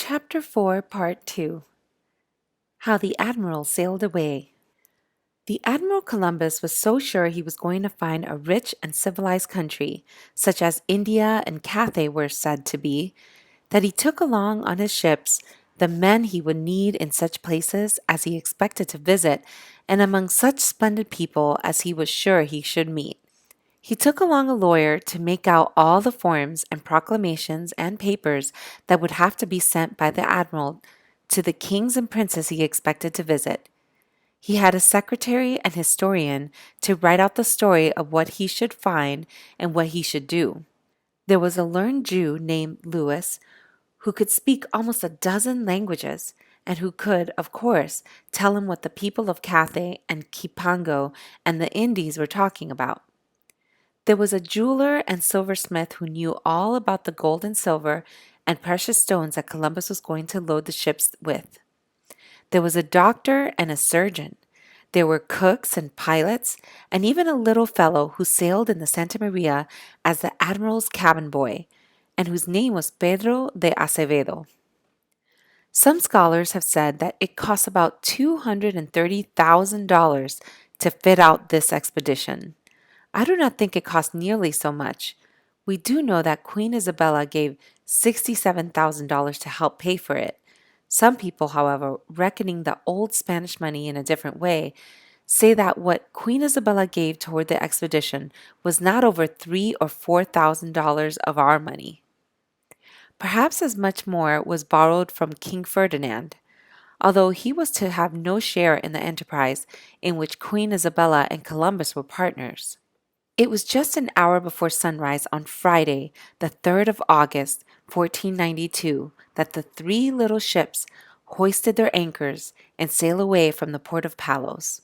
Chapter 4, Part 2. How the Admiral Sailed Away. The Admiral Columbus was so sure he was going to find a rich and civilized country, such as India and Cathay were said to be, that he took along on his ships the men he would need in such places as he expected to visit, and among such splendid people as he was sure he should meet. He took along a lawyer to make out all the forms and proclamations and papers that would have to be sent by the admiral to the kings and princes he expected to visit. He had a secretary and historian to write out the story of what he should find and what he should do. There was a learned Jew named Lewis who could speak almost a dozen languages and who could, of course, tell him what the people of Cathay and Cipango and the Indies were talking about. There was a jeweler and silversmith who knew all about the gold and silver and precious stones that Columbus was going to load the ships with. There was a doctor and a surgeon. There were cooks and pilots, and even a little fellow who sailed in the Santa Maria as the admiral's cabin boy, and whose name was Pedro de Acevedo. Some scholars have said that it cost about $230,000 to fit out this expedition. I do not think it cost nearly so much. We do know that Queen Isabella gave $67,000 to help pay for it. Some people, however, reckoning the old Spanish money in a different way, say that what Queen Isabella gave toward the expedition was not over $3,000 or $4,000 of our money. Perhaps as much more was borrowed from King Ferdinand, although he was to have no share in the enterprise in which Queen Isabella and Columbus were partners. It was just an hour before sunrise on Friday, the 3rd of August, 1492, that the three little ships hoisted their anchors and sailed away from the port of Palos.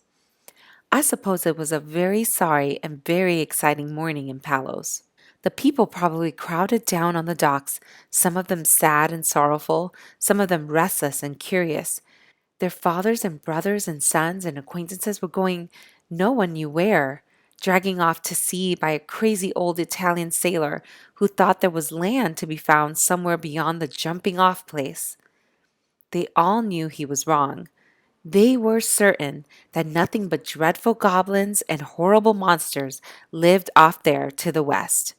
I suppose it was a very sorry and very exciting morning in Palos. The people probably crowded down on the docks, some of them sad and sorrowful, some of them restless and curious. Their fathers and brothers and sons and acquaintances were going no one knew where, dragging off to sea by a crazy old Italian sailor who thought there was land to be found somewhere beyond the jumping off place. They all knew he was wrong. They were certain that nothing but dreadful goblins and horrible monsters lived off there to the west,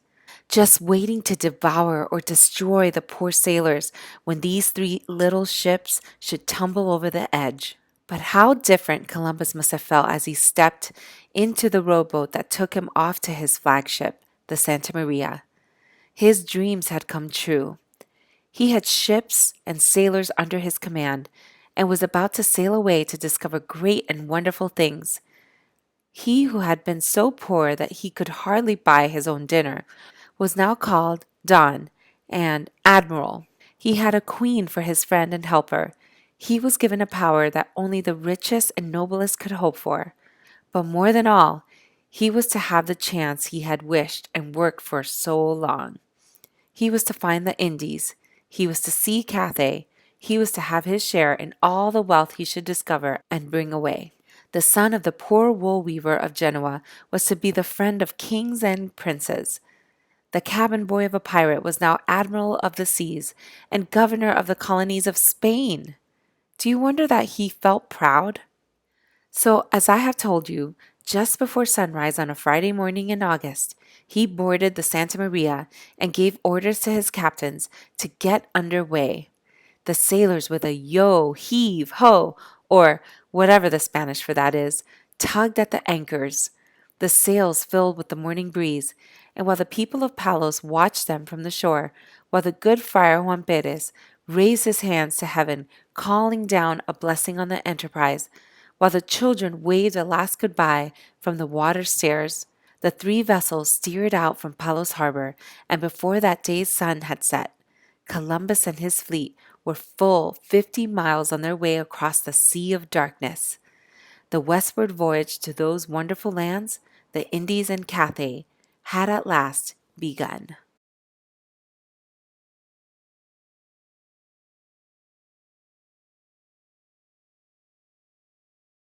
just waiting to devour or destroy the poor sailors when these three little ships should tumble over the edge. But how different Columbus must have felt as he stepped into the rowboat that took him off to his flagship, the Santa Maria. His dreams had come true. He had ships and sailors under his command and was about to sail away to discover great and wonderful things. He who had been so poor that he could hardly buy his own dinner was now called Don and Admiral. He had a queen for his friend and helper. He was given a power that only the richest and noblest could hope for. But more than all, he was to have the chance he had wished and worked for so long. He was to find the Indies. He was to see Cathay. He was to have his share in all the wealth he should discover and bring away. The son of the poor wool weaver of Genoa was to be the friend of kings and princes. The cabin boy of a pirate was now admiral of the seas and governor of the colonies of Spain. Do you wonder that he felt proud? So, as I have told you, just before sunrise on a Friday morning in August, he boarded the Santa Maria and gave orders to his captains to get under way. The sailors, with a yo, heave, ho, or whatever the Spanish for that is, tugged at the anchors. The sails filled with the morning breeze, and while the people of Palos watched them from the shore, while the good Friar Juan Perez raised his hands to heaven, calling down a blessing on the enterprise, while the children waved a last goodbye from the water stairs, the three vessels steered out from Palos harbor, and before that day's sun had set, Columbus and his fleet were full 50 miles on their way across the Sea of Darkness. The westward voyage to those wonderful lands, the Indies and Cathay, had at last begun.